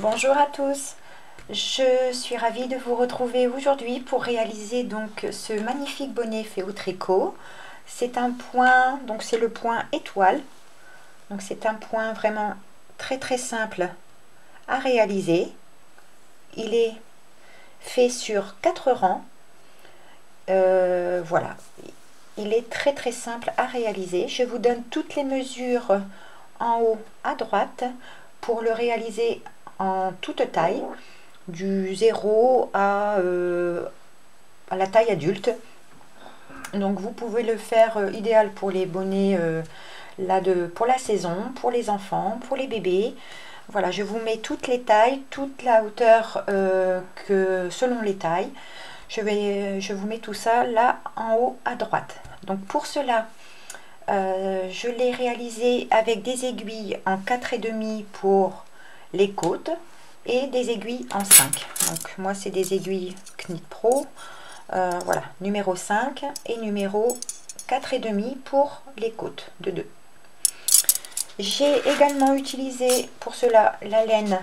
Bonjour à tous, je suis ravie de vous retrouver aujourd'hui pour réaliser donc ce magnifique bonnet fait au tricot. C'est un point, donc c'est le point étoile, donc c'est un point vraiment très simple à réaliser. Il est fait sur 4 rangs, voilà, il est très simple à réaliser. Je vous donne toutes les mesures en haut à droite pour le réaliser en toute taille, du 0 à la taille adulte. Donc vous pouvez le faire idéal pour les bonnets pour la saison, pour les enfants, pour les bébés. Voilà, je vous mets toutes les tailles, toute la hauteur que selon les tailles. Je vous mets tout ça là en haut à droite. Donc pour cela, je l'ai réalisé avec des aiguilles en 4,5 pour les côtes et des aiguilles en 5. Donc moi c'est des aiguilles Knit Pro, voilà, numéro 5 et numéro 4,5 pour les côtes de 2. J'ai également utilisé pour cela la laine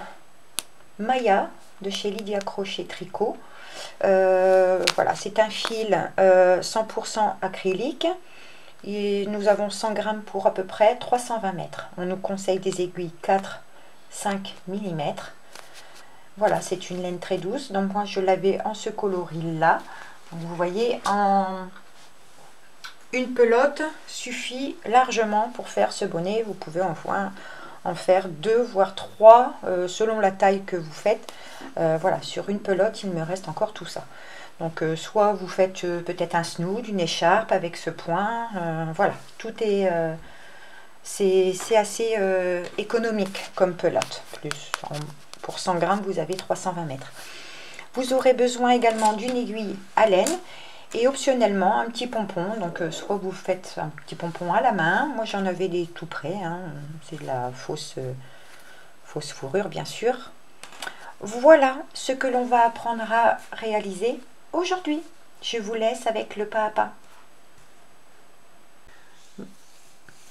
Maya de chez Lydia Crochet Tricot. Voilà, c'est un fil 100% acrylique. Et nous avons 100 grammes pour à peu près 320 mètres. On nous conseille des aiguilles 4-5 mm. Voilà, c'est une laine très douce. Donc moi je l'avais en ce coloris là. Donc, vous voyez, une pelote suffit largement pour faire ce bonnet. Vous pouvez en faire 2 voire 3 selon la taille que vous faites. Voilà, sur une pelote il me reste encore tout ça. Donc soit vous faites peut-être un snood, une écharpe avec ce point, voilà, tout est, c'est assez économique comme pelote. Pour 100 grammes vous avez 320 mètres. Vous aurez besoin également d'une aiguille à laine et optionnellement un petit pompon. Donc soit vous faites un petit pompon à la main, moi j'en avais des tout prêts, hein. C'est de la fausse fourrure bien sûr. Voilà ce que l'on va apprendre à réaliser aujourd'hui. Je vous laisse avec le pas à pas.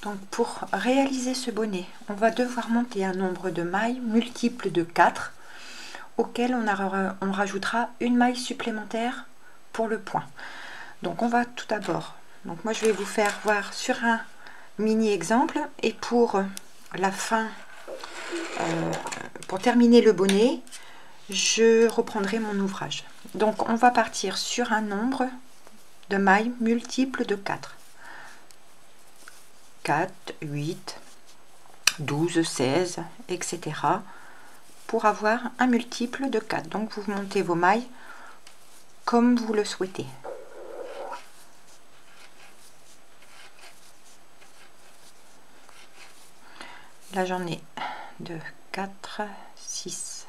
Donc pour réaliser ce bonnet, on va devoir monter un nombre de mailles multiple de 4 auquel on rajoutera une maille supplémentaire pour le point. Donc on va tout d'abord, donc moi je vais vous faire voir sur un mini exemple et pour la fin, pour terminer le bonnet, je reprendrai mon ouvrage. Donc on va partir sur un nombre de mailles multiples de 4. 4, 8, 12, 16, etc. pour avoir un multiple de 4. Donc vous montez vos mailles comme vous le souhaitez. Là j'en ai de 4, 6,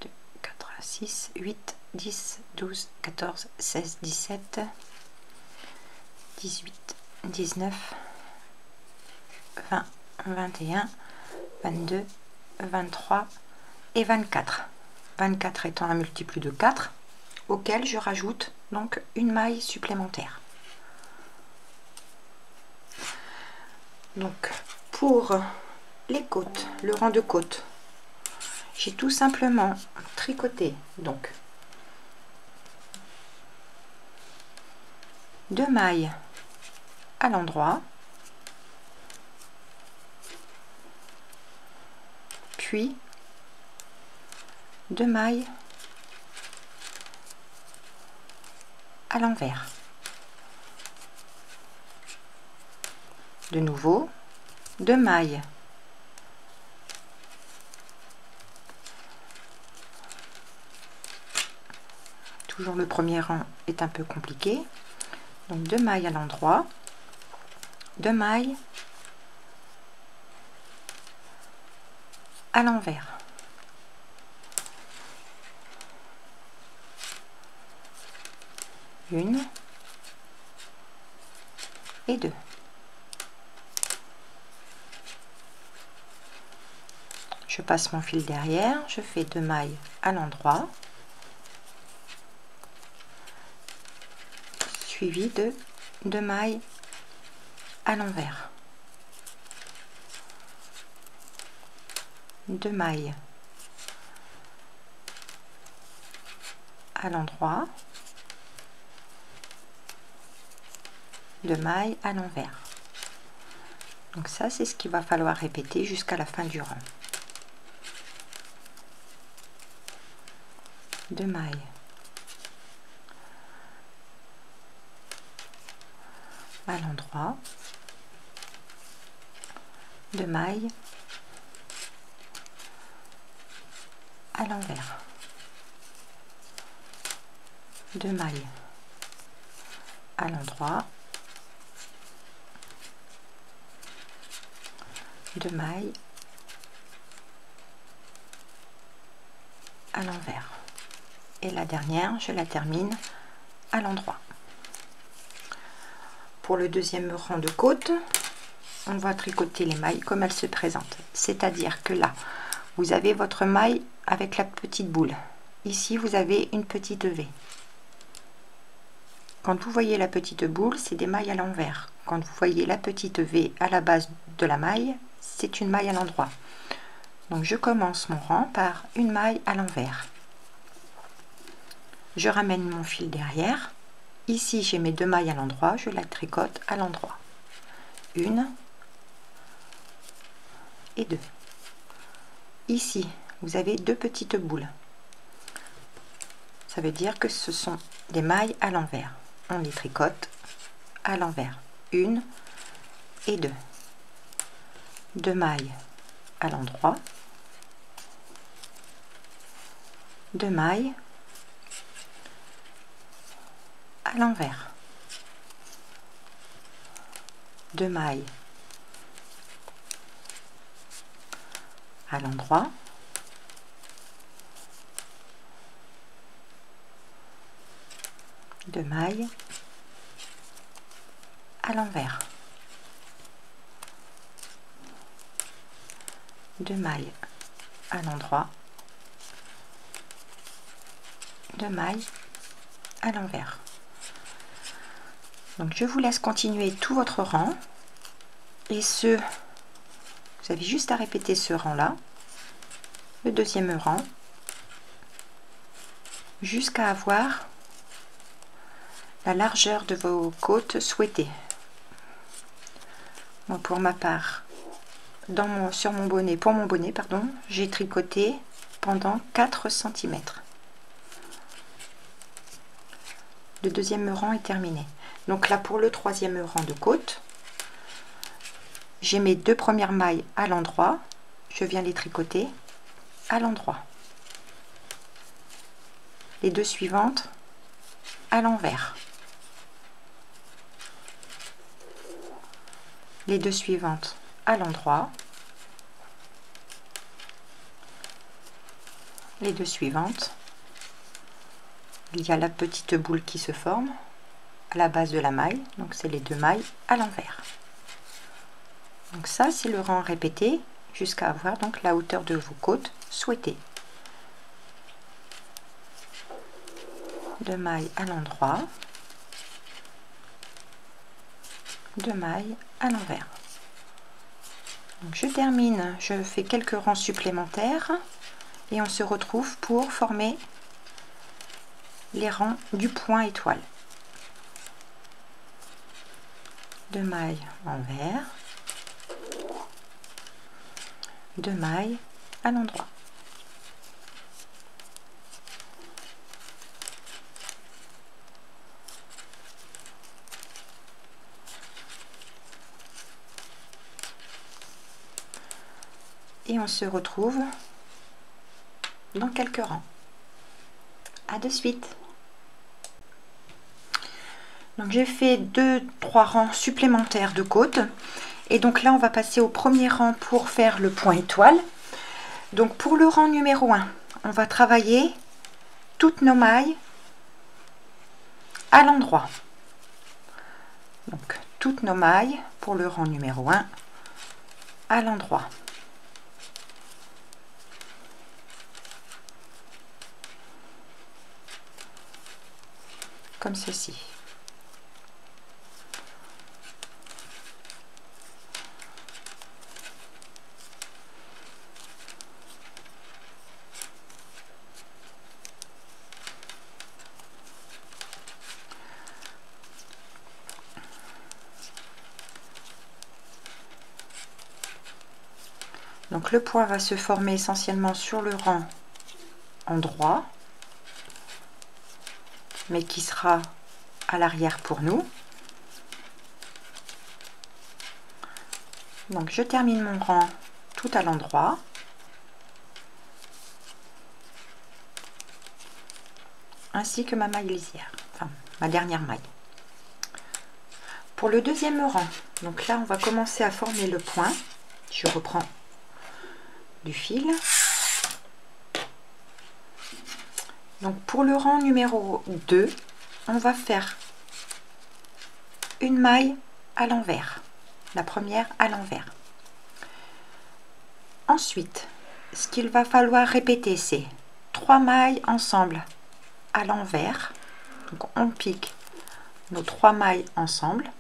2, 4, 6, 8, 10, 12, 14, 16, 17, 18, 19, 20, 21, 22, 23 et 24. 24 étant un multiple de 4, auquel je rajoute donc une maille supplémentaire. Donc pour les côtes, le rang de côtes, j'ai tout simplement tricoté donc 2 mailles à l'endroit, puis 2 mailles à l'envers. De nouveau 2 mailles toujours le premier rang est un peu compliqué, donc 2 mailles à l'endroit, 2 mailles à l'envers. Une et 2. Je passe mon fil derrière, je fais 2 mailles à l'endroit, suivi de 2 mailles à l'envers, 2 mailles à l'endroit, 2 mailles à l'envers. Donc ça, c'est ce qu'il va falloir répéter jusqu'à la fin du rang. 2 mailles à l'endroit, 2 mailles à l'envers, 2 mailles à l'endroit, 2 mailles à l'envers, et la dernière je la termine à l'endroit. Pour le deuxième rang de côte, on va tricoter les mailles comme elles se présentent, c'est-à-dire que là vous avez votre maille avec la petite boule, ici vous avez une petite V. Quand vous voyez la petite boule, c'est des mailles à l'envers. Quand vous voyez la petite V à la base de la maille, c'est une maille à l'endroit. Donc je commence mon rang par une maille à l'envers. Je ramène mon fil derrière. Ici j'ai mes 2 mailles à l'endroit, je la tricote à l'endroit. 1 et 2. Ici vous avez 2 petites boules. Ça veut dire que ce sont des mailles à l'envers. On les tricote à l'envers. 1 et 2. 2 mailles à l'endroit, 2 mailles à l'envers, 2 mailles à l'endroit, 2 mailles à l'envers, 2 mailles à l'endroit, 2 mailles à l'envers. Donc je vous laisse continuer tout votre rang, et vous avez juste à répéter ce rang là, le deuxième rang, jusqu'à avoir la largeur de vos côtes souhaitées. Bon, pour ma part, sur mon bonnet, pour mon bonnet, pardon, j'ai tricoté pendant 4 cm. Le deuxième rang est terminé. Donc là, pour le troisième rang de côte, j'ai mes 2 premières mailles à l'endroit, je viens les tricoter à l'endroit. Les 2 suivantes à l'envers. Les 2 suivantes à l'endroit. Les 2 suivantes. Il y a la petite boule qui se forme à la base de la maille, donc c'est les 2 mailles à l'envers. Donc ça, c'est le rang répété jusqu'à avoir donc la hauteur de vos côtes souhaitées. 2 mailles à l'endroit, 2 mailles à l'envers. Donc je termine, je fais quelques rangs supplémentaires et on se retrouve pour former les rangs du point étoile. 2 mailles envers, 2 mailles à l'endroit. Et on se retrouve dans quelques rangs. À de suite. Donc j'ai fait 2-3 rangs supplémentaires de côte, et donc là on va passer au premier rang pour faire le point étoile. Donc pour le rang numéro 1, on va travailler toutes nos mailles à l'endroit. Donc toutes nos mailles pour le rang numéro 1 à l'endroit. Comme ceci. Donc le point va se former essentiellement sur le rang en droit, mais qui sera à l'arrière pour nous. Donc je termine mon rang tout à l'endroit. Ainsi que ma maille lisière, enfin ma dernière maille. Pour le deuxième rang, donc là on va commencer à former le point. Je reprends du fil. Donc pour le rang numéro 2, on va faire une maille à l'envers. La première à l'envers. Ensuite, ce qu'il va falloir répéter, c'est 3 mailles ensemble à l'envers. Donc on pique nos 3 mailles ensemble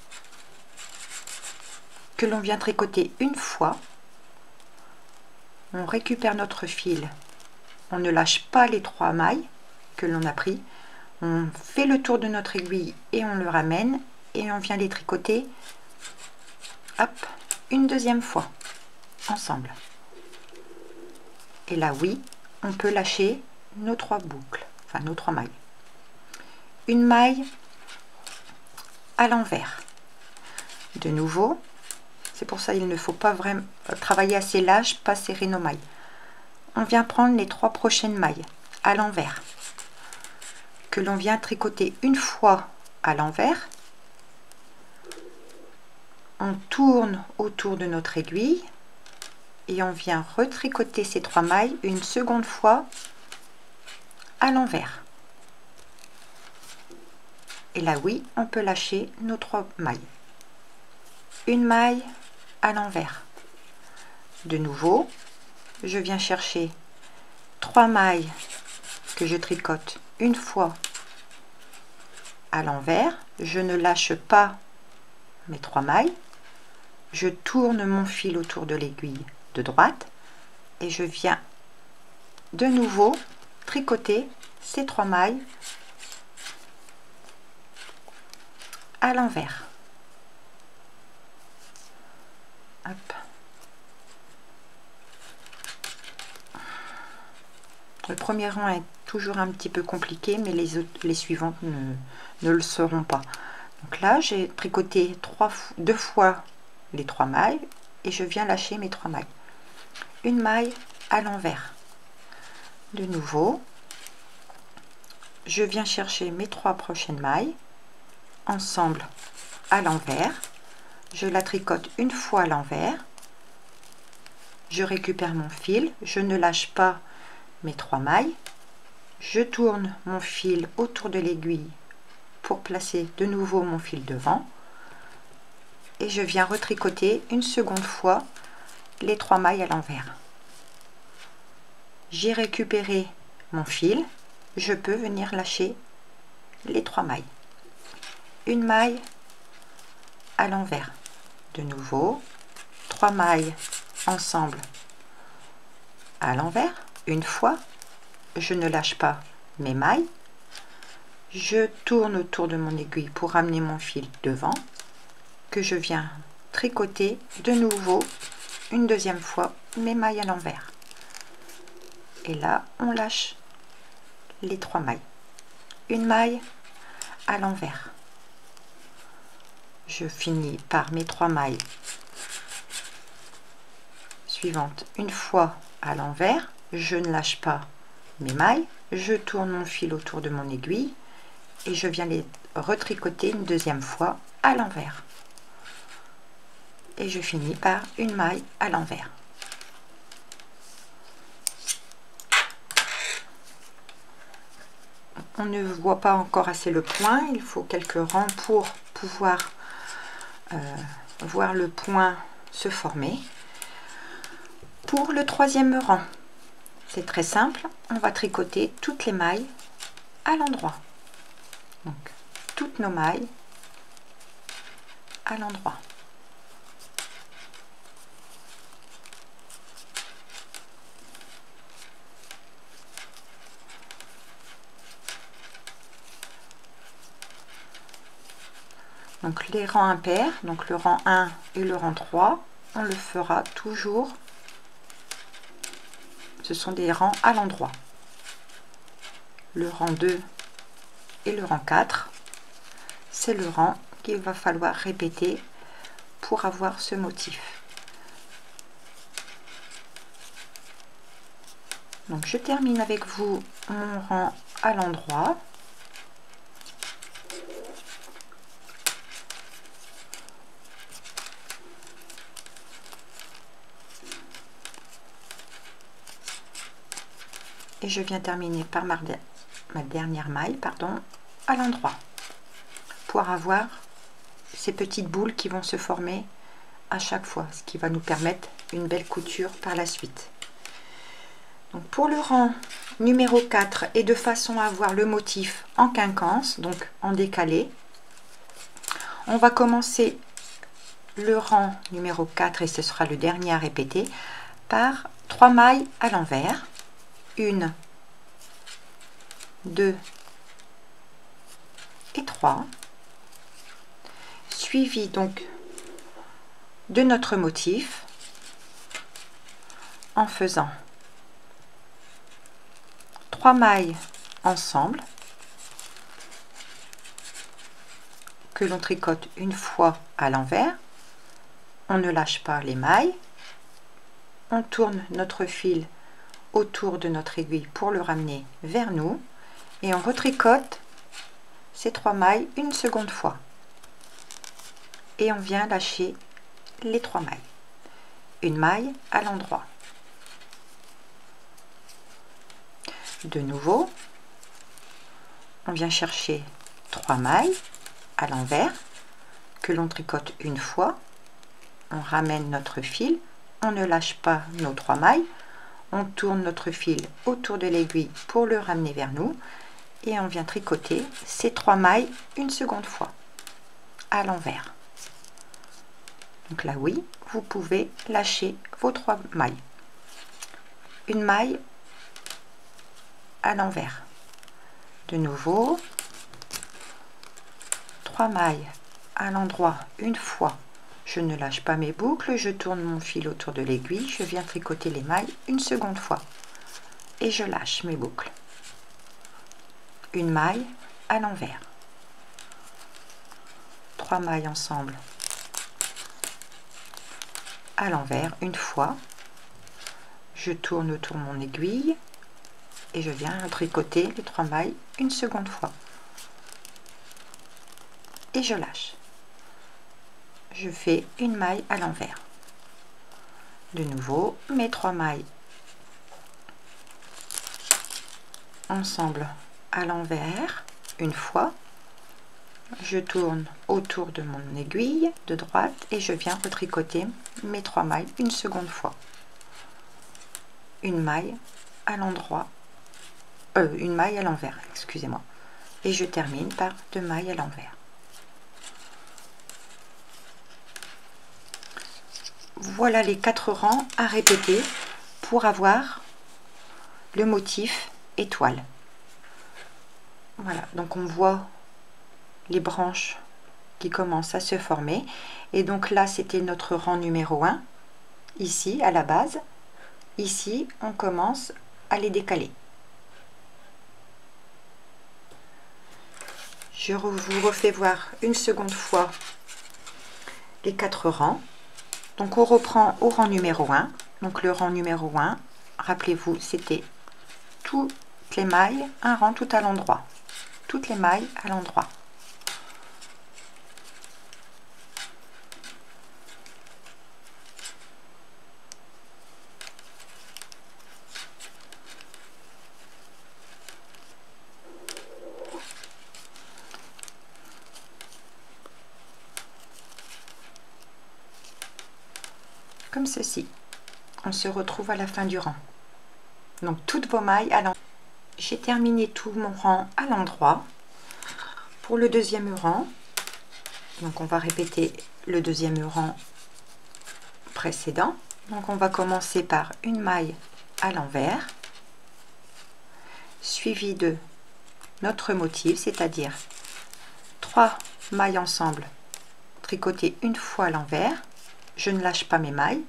que l'on vient tricoter une fois. On récupère notre fil, on ne lâche pas les 3 mailles que l'on a pris, on fait le tour de notre aiguille et on le ramène et on vient les tricoter, hop, une deuxième fois ensemble. Et là oui, on peut lâcher nos 3 boucles, enfin nos 3 mailles. Une maille à l'envers. De nouveau, c'est pour ça il ne faut pas vraiment travailler assez lâche, pas serrer nos mailles. On vient prendre les 3 prochaines mailles à l'envers, que l'on vient tricoter une fois à l'envers. On tourne autour de notre aiguille et on vient retricoter ces 3 mailles une seconde fois à l'envers. Et là oui, on peut lâcher nos 3 mailles. Une maille à l'envers. De nouveau, je viens chercher 3 mailles que je tricote une fois à l'envers. Je ne lâche pas mes 3 mailles. Je tourne mon fil autour de l'aiguille de droite et je viens de nouveau tricoter ces 3 mailles à l'envers. Hop. Le premier rang est toujours un petit peu compliqué, mais les suivantes ne le seront pas. Donc là, j'ai tricoté 2 fois les 3 mailles et je viens lâcher mes 3 mailles. Une maille à l'envers. De nouveau, je viens chercher mes 3 prochaines mailles ensemble à l'envers. Je la tricote une fois à l'envers. Je récupère mon fil, je ne lâche pas mes 3 mailles. Je tourne mon fil autour de l'aiguille pour placer de nouveau mon fil devant. Et je viens retricoter une seconde fois les 3 mailles à l'envers. J'ai récupéré mon fil, je peux venir lâcher les 3 mailles. Une maille à l'envers. De nouveau, 3 mailles ensemble à l'envers, une fois. Je ne lâche pas mes mailles. Je tourne autour de mon aiguille pour ramener mon fil devant, que je viens tricoter de nouveau une deuxième fois mes mailles à l'envers. Et là, on lâche les 3 mailles. Une maille à l'envers. Je finis par mes 3 mailles suivantes une fois à l'envers. Je ne lâche pas mes mailles. Je tourne mon fil autour de mon aiguille et je viens les retricoter une deuxième fois à l'envers. Et je finis par une maille à l'envers. On ne voit pas encore assez le point, il faut quelques rangs pour pouvoir voir le point se former. Pour le troisième rang, c'est très simple, on va tricoter toutes les mailles à l'endroit. Donc toutes nos mailles à l'endroit. Donc les rangs impairs, donc le rang 1 et le rang 3, on le fera toujours ce sont des rangs à l'endroit. Le rang 2 et le rang 4, c'est le rang qu'il va falloir répéter pour avoir ce motif. Donc je termine avec vous mon rang à l'endroit. Et je viens terminer par ma dernière maille, pardon, à l'endroit, pour avoir ces petites boules qui vont se former à chaque fois, ce qui va nous permettre une belle couture par la suite. Donc pour le rang numéro 4, et de façon à avoir le motif en quinconce, donc en décalé, on va commencer le rang numéro 4, et ce sera le dernier à répéter, par 3 mailles à l'envers. 1, 2 et 3, suivi donc de notre motif en faisant 3 mailles ensemble que l'on tricote une fois à l'envers. On ne lâche pas les mailles, on tourne notre fil autour de notre aiguille pour le ramener vers nous et on retricote ces 3 mailles une seconde fois et on vient lâcher les 3 mailles, une maille à l'endroit. De nouveau, on vient chercher 3 mailles à l'envers que l'on tricote une fois, on ramène notre fil, on ne lâche pas nos 3 mailles, on tourne notre fil autour de l'aiguille pour le ramener vers nous et on vient tricoter ces 3 mailles une seconde fois à l'envers. Donc là oui, vous pouvez lâcher vos 3 mailles. Une maille à l'envers. De nouveau, 3 mailles à l'endroit une fois. Je ne lâche pas mes boucles, je tourne mon fil autour de l'aiguille, je viens tricoter les mailles une seconde fois et je lâche mes boucles. Une maille à l'envers. 3 mailles ensemble à l'envers une fois. Je tourne autour de mon aiguille et je viens tricoter les 3 mailles une seconde fois et je lâche. Je fais une maille à l'envers. De nouveau, mes 3 mailles ensemble à l'envers une fois. Je tourne autour de mon aiguille de droite et je viens retricoter mes 3 mailles une seconde fois. Une maille à l'endroit, une maille à l'envers, excusez-moi. Et je termine par 2 mailles à l'envers. Voilà les 4 rangs à répéter pour avoir le motif étoile. Voilà, donc on voit les branches qui commencent à se former. Et donc là, c'était notre rang numéro 1, ici à la base. Ici, on commence à les décaler. Je vous refais voir une seconde fois les 4 rangs. Donc on reprend au rang numéro 1. Donc le rang numéro 1, rappelez-vous, c'était toutes les mailles, un rang tout à l'endroit. Toutes les mailles à l'endroit. Comme ceci. On se retrouve à la fin du rang. Donc toutes vos mailles à l'endroit. J'ai terminé tout mon rang à l'endroit. Pour le deuxième rang, donc on va répéter le deuxième rang précédent. Donc on va commencer par une maille à l'envers, suivi de notre motif, c'est-à-dire 3 mailles ensemble, tricotées une fois à l'envers. Je ne lâche pas mes mailles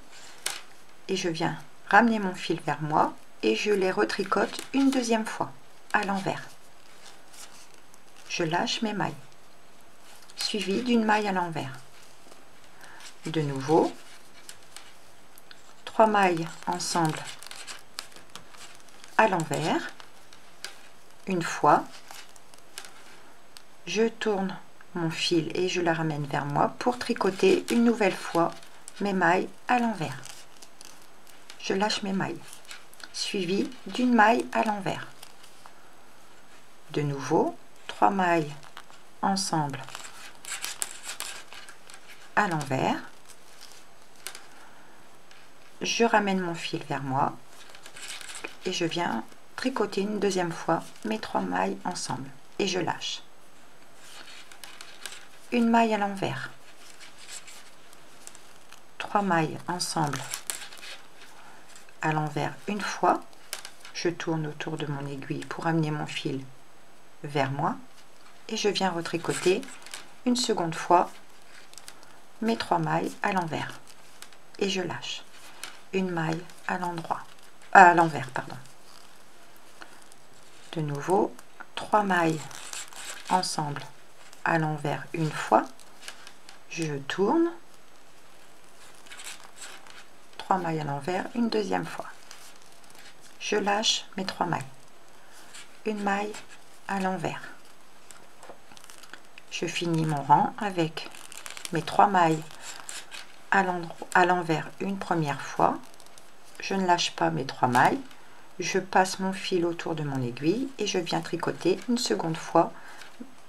et je viens ramener mon fil vers moi et je les retricote une deuxième fois à l'envers. Je lâche mes mailles, suivi d'une maille à l'envers. De nouveau, 3 mailles ensemble à l'envers, une fois, je tourne mon fil et je le ramène vers moi pour tricoter une nouvelle fois mes mailles à l'envers. Je lâche mes mailles, suivi d'une maille à l'envers. De nouveau, 3 mailles ensemble à l'envers. Je ramène mon fil vers moi et je viens tricoter une deuxième fois mes 3 mailles ensemble et je lâche. Une maille à l'envers, 3 mailles ensemble à l'envers une fois, je tourne autour de mon aiguille pour amener mon fil vers moi et je viens retricoter une seconde fois mes 3 mailles à l'envers et je lâche une maille à l'envers, pardon. De nouveau, 3 mailles ensemble à l'envers une fois, je tourne, 3 mailles à l'envers une deuxième fois, je lâche mes 3 mailles, une maille à l'envers, je finis mon rang avec mes 3 mailles à l'envers une première fois, je ne lâche pas mes 3 mailles, je passe mon fil autour de mon aiguille et je viens tricoter une seconde fois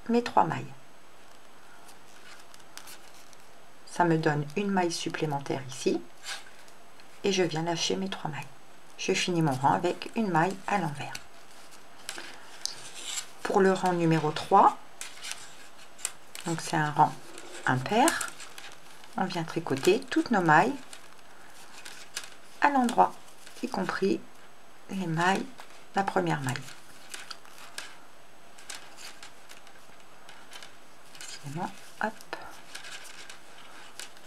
mes 3 mailles. Ça me donne une maille supplémentaire ici et je viens lâcher mes 3 mailles. Je finis mon rang avec une maille à l'envers. Pour le rang numéro 3, donc c'est un rang impair, on vient tricoter toutes nos mailles à l'endroit, y compris les mailles, la première maille. Hop,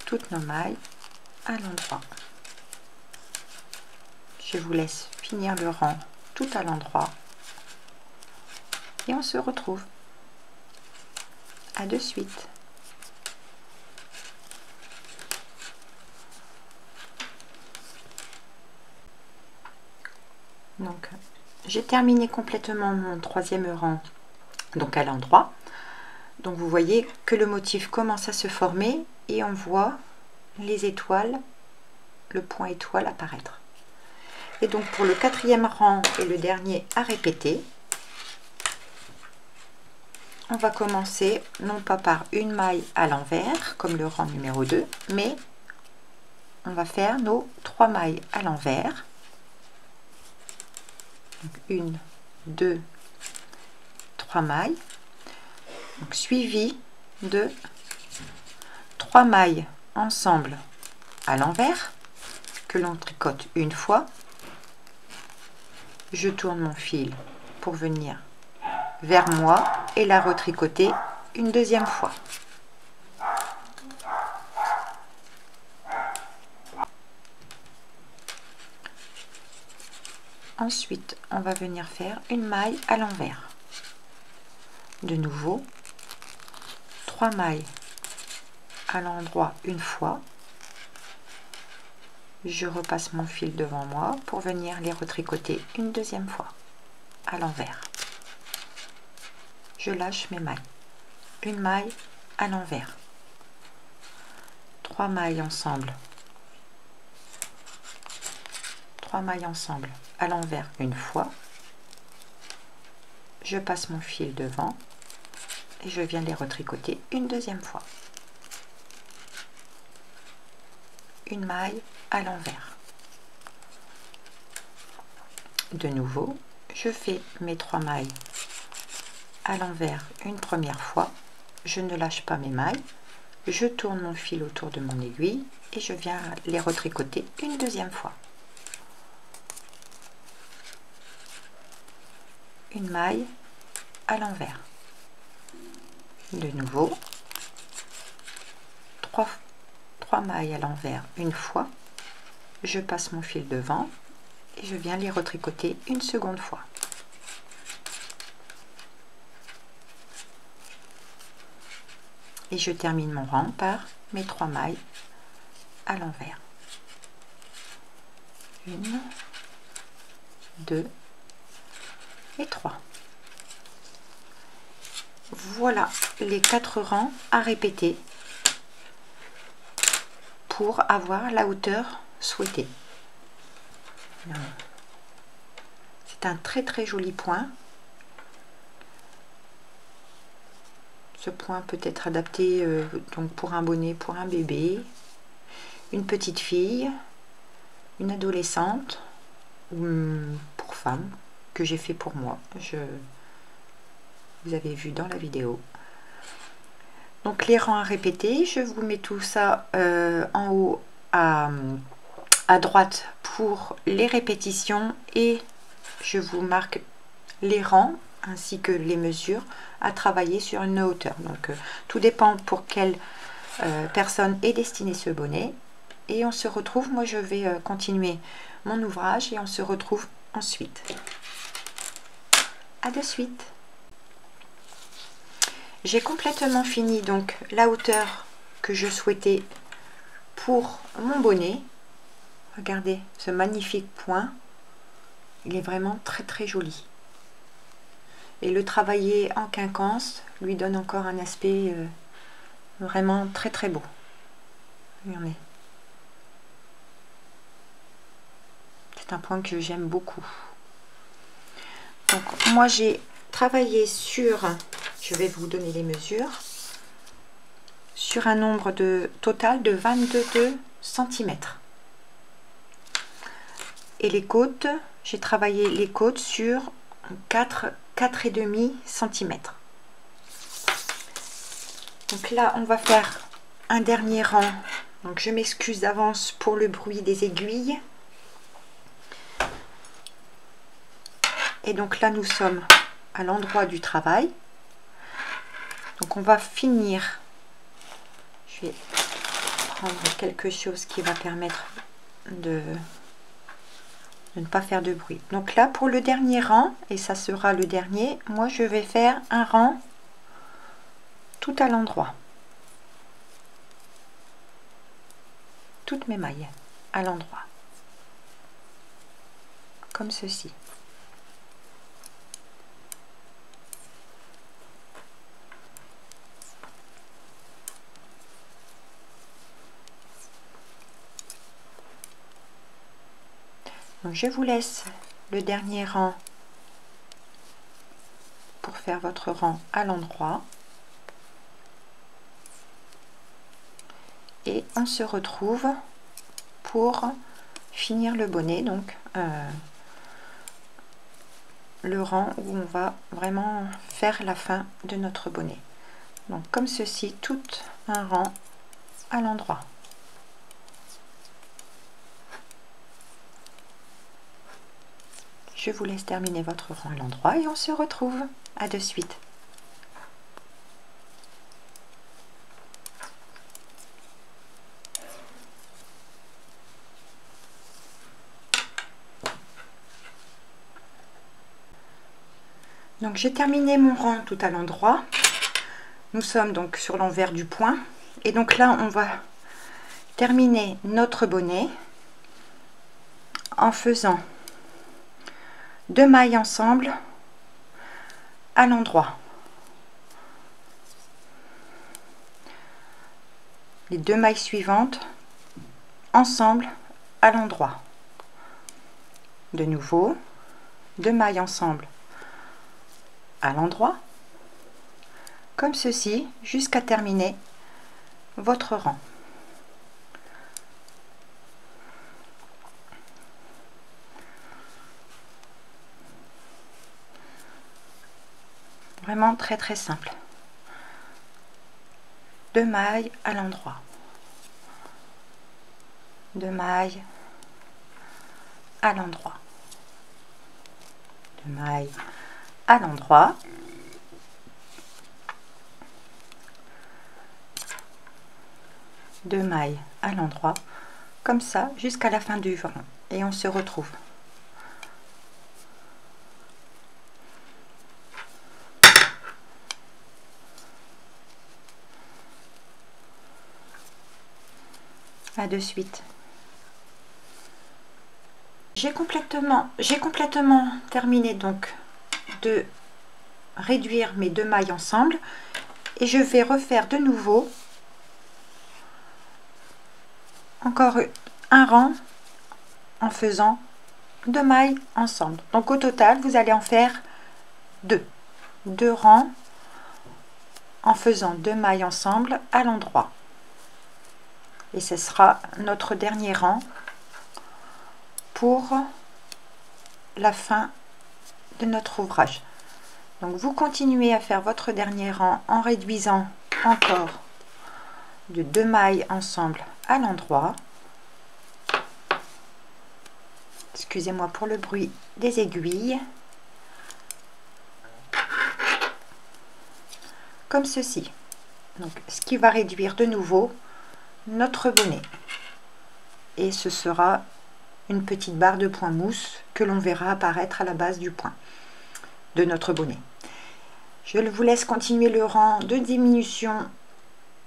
toutes nos mailles à l'endroit. Je vous laisse finir le rang tout à l'endroit et on se retrouve. À de suite. Donc j'ai terminé complètement mon troisième rang, donc à l'endroit. Donc vous voyez que le motif commence à se former et on voit les étoiles, le point étoile apparaître. Et donc pour le quatrième rang et le dernier à répéter, on va commencer non pas par une maille à l'envers comme le rang numéro 2, mais on va faire nos 3 mailles à l'envers. 1, 2, 3 mailles, donc suivi de 3 mailles ensemble à l'envers que l'on tricote une fois. Je tourne mon fil pour venir vers moi et la retricoter une deuxième fois. Ensuite, on va venir faire une maille à l'envers. De nouveau, 3 mailles à l'endroit une fois. Je repasse mon fil devant moi pour venir les retricoter une deuxième fois à l'envers. Je lâche mes mailles. Une maille à l'envers. 3 mailles ensemble. 3 mailles ensemble à l'envers une fois. Je passe mon fil devant et je viens les retricoter une deuxième fois. Une maille à l'envers. De nouveau, je fais mes 3 mailles à l'envers une première fois, je ne lâche pas mes mailles, je tourne mon fil autour de mon aiguille et je viens les retricoter une deuxième fois. Une maille à l'envers. De nouveau, 3 mailles à l'envers une fois, je passe mon fil devant et je viens les retricoter une seconde fois. Et je termine mon rang par mes 3 mailles à l'envers. 1, 2 et 3. Voilà les 4 rangs à répéter pour avoir la hauteur souhaitée. C'est un très joli point. Ce point peut être adapté donc pour un bonnet, pour un bébé, une petite fille, une adolescente ou pour femme, que j'ai fait pour moi. Vous avez vu dans la vidéo. Donc les rangs à répéter, je vous mets tout ça en haut à droite pour les répétitions et je vous marque les rangs ainsi que les mesures à travailler sur une hauteur. Donc tout dépend pour quelle personne est destiné ce bonnet. Et on se retrouve, moi je vais continuer mon ouvrage et on se retrouve ensuite. À de suite. J'ai complètement fini donc la hauteur que je souhaitais pour mon bonnet. Regardez ce magnifique point, il est vraiment très joli. Et le travailler en quinconce lui donne encore un aspect vraiment très beau. Regardez. C'est un point que j'aime beaucoup. Donc moi j'ai travaillé sur, je vais vous donner les mesures, sur un nombre total de 22 cm. Et les côtes, j'ai travaillé les côtes sur 4,5 cm. Donc là, on va faire un dernier rang. Donc je m'excuse d'avance pour le bruit des aiguilles. Et donc là, nous sommes à l'endroit du travail. Donc on va finir. Je vais prendre quelque chose qui va permettre de ne pas faire de bruit. Donc là, pour le dernier rang, et ça sera le dernier, moi je vais faire un rang tout à l'endroit. Toutes mes mailles à l'endroit. Comme ceci. Donc je vous laisse le dernier rang pour faire votre rang à l'endroit. Et on se retrouve pour finir le bonnet, donc le rang où on va vraiment faire la fin de notre bonnet. Donc comme ceci, tout un rang à l'endroit. Je vous laisse terminer votre rang à l'endroit et on se retrouve. À de suite. Donc j'ai terminé mon rang tout à l'endroit. Nous sommes donc sur l'envers du point. Et donc là, on va terminer notre bonnet en faisant 2 mailles ensemble à l'endroit. Les 2 mailles suivantes ensemble à l'endroit. De nouveau, 2 mailles ensemble à l'endroit, comme ceci, jusqu'à terminer votre rang. Vraiment très simple. 2 mailles à l'endroit. 2 mailles à l'endroit. 2 mailles à l'endroit. 2 mailles à l'endroit, comme ça jusqu'à la fin du rang. Et on se retrouve. À de suite. J'ai complètement terminé donc de réduire mes 2 mailles ensemble et je vais refaire de nouveau encore un rang en faisant 2 mailles ensemble. Donc au total vous allez en faire 2 rangs en faisant 2 mailles ensemble à l'endroit, et ce sera notre dernier rang pour la fin de notre ouvrage. Donc vous continuez à faire votre dernier rang en réduisant encore de 2 mailles ensemble à l'endroit. Excusez-moi pour le bruit des aiguilles. Comme ceci. Donc ce qui va réduire de nouveau notre bonnet. Et ce sera une petite barre de point mousse que l'on verra apparaître à la base du point de notre bonnet. Je vous laisse continuer le rang de diminution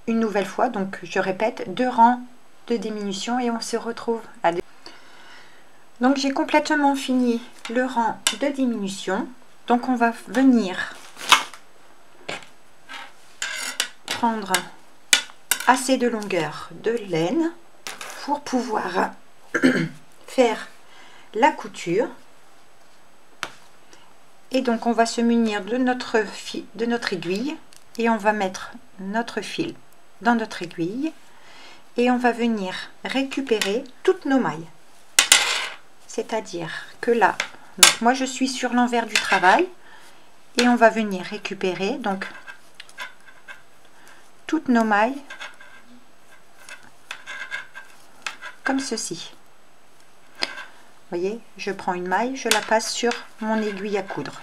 une nouvelle fois. Donc je répète, 2 rangs de diminution et on se retrouve à 2. Donc j'ai complètement fini le rang de diminution. Donc on va venir prendre assez de longueur de laine pour pouvoir faire la couture. Et donc on va se munir de notre aiguille et on va mettre notre fil dans notre aiguille et on va venir récupérer toutes nos mailles. C'est-à-dire que là, donc moi je suis sur l'envers du travail et on va venir récupérer donc toutes nos mailles comme ceci. Vous voyez, je prends une maille, je la passe sur mon aiguille à coudre.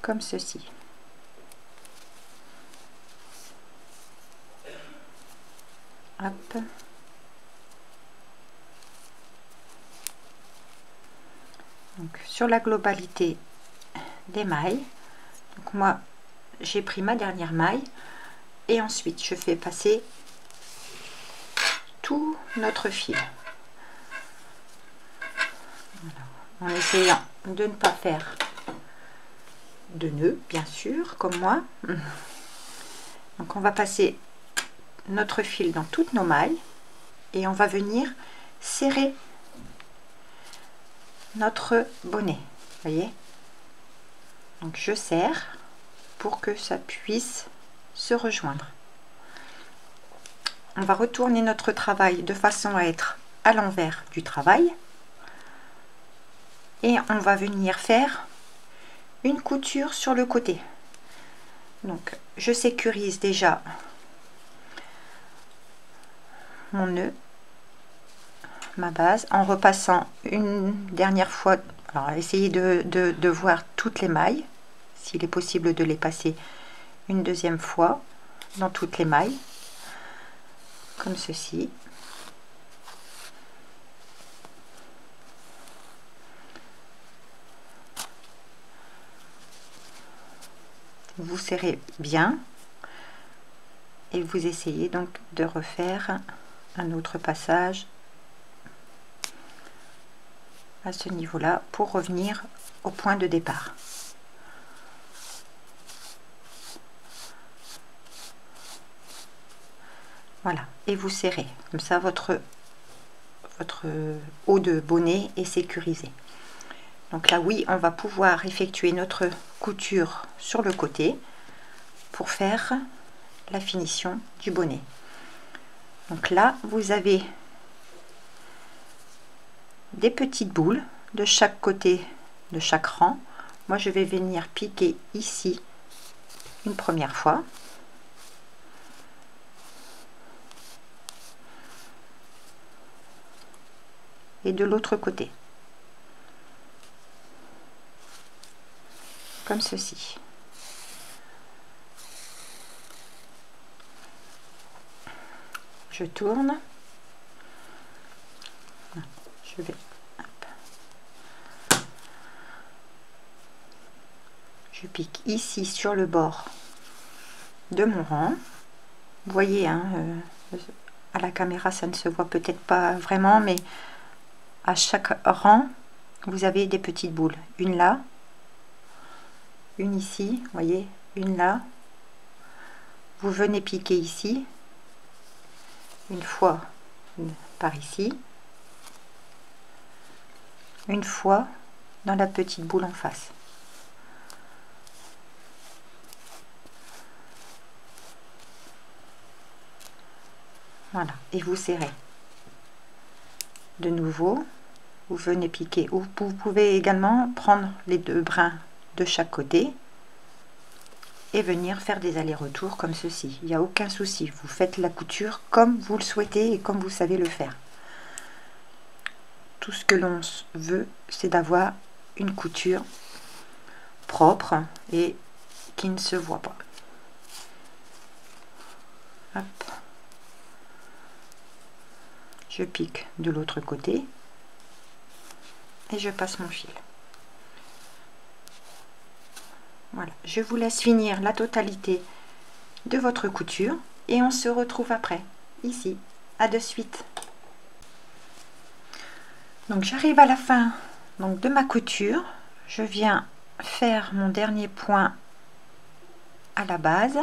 Comme ceci. Hop. Donc sur la globalité des mailles, donc moi j'ai pris ma dernière maille et ensuite je fais passer tout notre fil. Voilà. En essayant de ne pas faire de nœuds, bien sûr, comme moi. Donc on va passer notre fil dans toutes nos mailles et on va venir serrer notre bonnet. Vous voyez, donc je serre pour que ça puisse se rejoindre. On va retourner notre travail de façon à être à l'envers du travail et on va venir faire une couture sur le côté. Donc je sécurise déjà mon nœud, ma base, en repassant une dernière fois. Alors essayez de voir toutes les mailles, s'il est possible de les passer une deuxième fois dans toutes les mailles, comme ceci. Vous serrez bien et vous essayez donc de refaire un autre passage à ce niveau là pour revenir au point de départ. Voilà, et vous serrez comme ça, votre haut de bonnet est sécurisé. Donc là oui, on va pouvoir effectuer notre couture sur le côté pour faire la finition du bonnet. Donc là vous avez des petites boules de chaque côté de chaque rang. Moi je vais venir piquer ici une première fois. Et de l'autre côté. comme ceci. Je tourne. Je vais, hop. Je pique ici sur le bord de mon rang. Vous voyez, hein, à la caméra ça ne se voit peut-être pas vraiment, mais à chaque rang vous avez des petites boules, une là, une ici, vous voyez, une là. Vous venez piquer ici une fois par ici, une fois dans la petite boule en face. Voilà, et vous serrez. De nouveau, vous venez piquer, ou vous pouvez également prendre les deux brins de chaque côté et venir faire des allers-retours comme ceci. Il n'y a aucun souci, vous faites la couture comme vous le souhaitez et comme vous savez le faire. Tout ce que l'on veut, c'est d'avoir une couture propre et qui ne se voit pas. Hop. Je pique de l'autre côté et je passe mon fil. Voilà, je vous laisse finir la totalité de votre couture et on se retrouve après, ici. À de suite. Donc j'arrive à la fin donc, de ma couture. Je viens faire mon dernier point à la base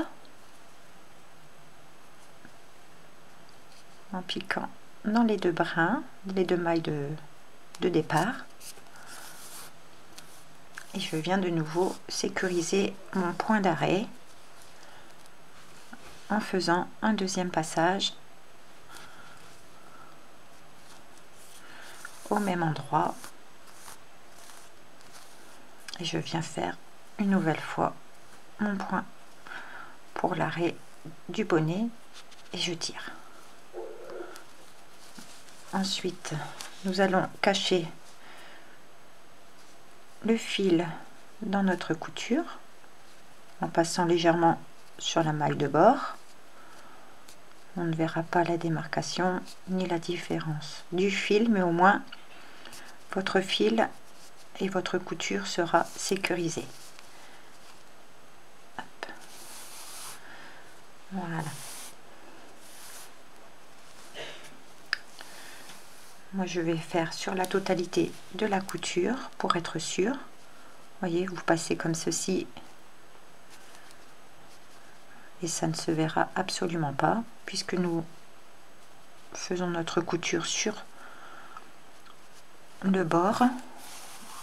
en piquant dans les deux brins, les deux mailles de départ. Et je viens de nouveau sécuriser mon point d'arrêt en faisant un deuxième passage au même endroit. Et je viens faire une nouvelle fois mon point pour l'arrêt du bonnet et je tire. Ensuite, nous allons cacher le fil dans notre couture en passant légèrement sur la maille de bord. On ne verra pas la démarcation ni la différence du fil, mais au moins votre fil et votre couture sera sécurisée. Hop. Voilà. Moi je vais faire sur la totalité de la couture pour être sûr. Voyez, vous passez comme ceci et ça ne se verra absolument pas puisque nous faisons notre couture sur le bord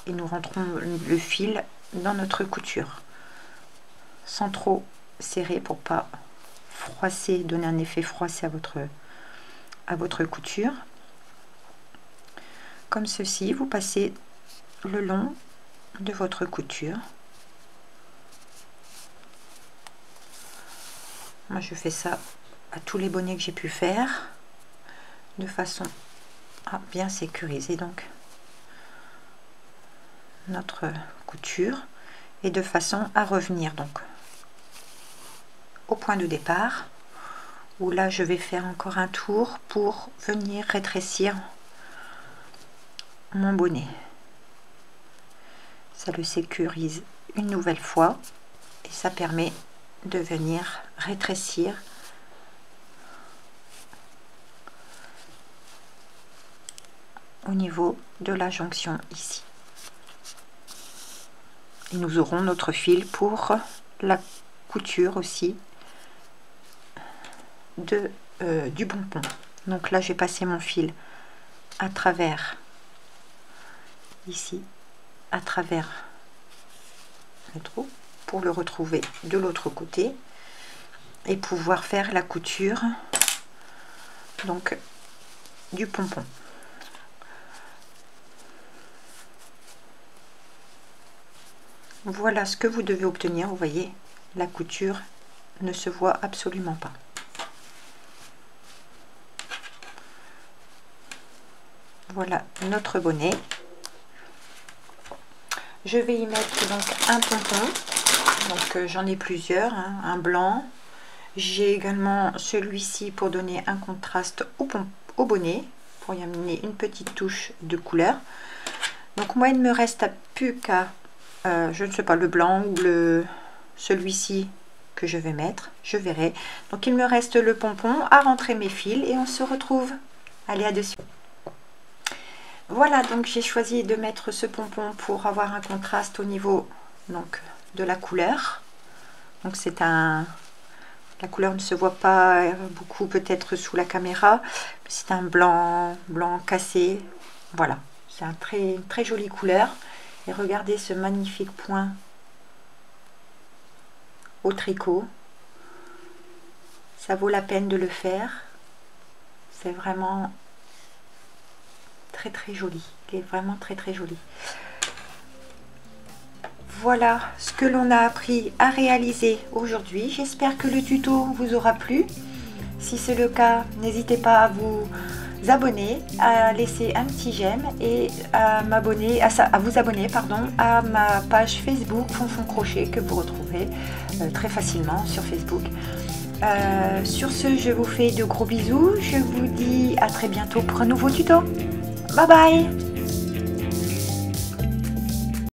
et nous rentrons le fil dans notre couture sans trop serrer pour pas froisser, donner un effet froissé à votre couture. Comme ceci, vous passez le long de votre couture. Moi je fais ça à tous les bonnets que j'ai pu faire de façon à bien sécuriser donc notre couture et de façon à revenir donc au point de départ où là je vais faire encore un tour pour venir rétrécir mon bonnet. Ça le sécurise une nouvelle fois et ça permet de venir rétrécir au niveau de la jonction ici. Et nous aurons notre fil pour la couture aussi du pompon. Donc là j'ai passé mon fil à travers ici, à travers le trou pour le retrouver de l'autre côté et pouvoir faire la couture donc du pompon. Voilà ce que vous devez obtenir. Vous voyez, la couture ne se voit absolument pas. Voilà notre bonnet. Je vais y mettre donc un pompon. Donc j'en ai plusieurs, hein, un blanc. J'ai également celui-ci pour donner un contraste au bonnet, pour y amener une petite touche de couleur. Donc moi il ne me reste plus qu'à, je ne sais pas, le blanc ou celui-ci que je vais mettre, je verrai. Donc il me reste le pompon à rentrer mes fils et on se retrouve. Allez, à dessus. Voilà, donc j'ai choisi de mettre ce pompon pour avoir un contraste au niveau donc de la couleur. Donc c'est la couleur ne se voit pas beaucoup peut-être sous la caméra, c'est un blanc cassé. Voilà, c'est une très jolie couleur. Et regardez ce magnifique point au tricot, ça vaut la peine de le faire, c'est vraiment très joli, il est vraiment très joli. Voilà ce que l'on a appris à réaliser aujourd'hui. J'espère que le tuto vous aura plu. Si c'est le cas, n'hésitez pas à vous abonner, à laisser un petit j'aime et à vous abonner à ma page Facebook Fonfon Crochet que vous retrouvez très facilement sur Facebook. Sur ce, je vous fais de gros bisous. Je vous dis à très bientôt pour un nouveau tuto. Bye bye!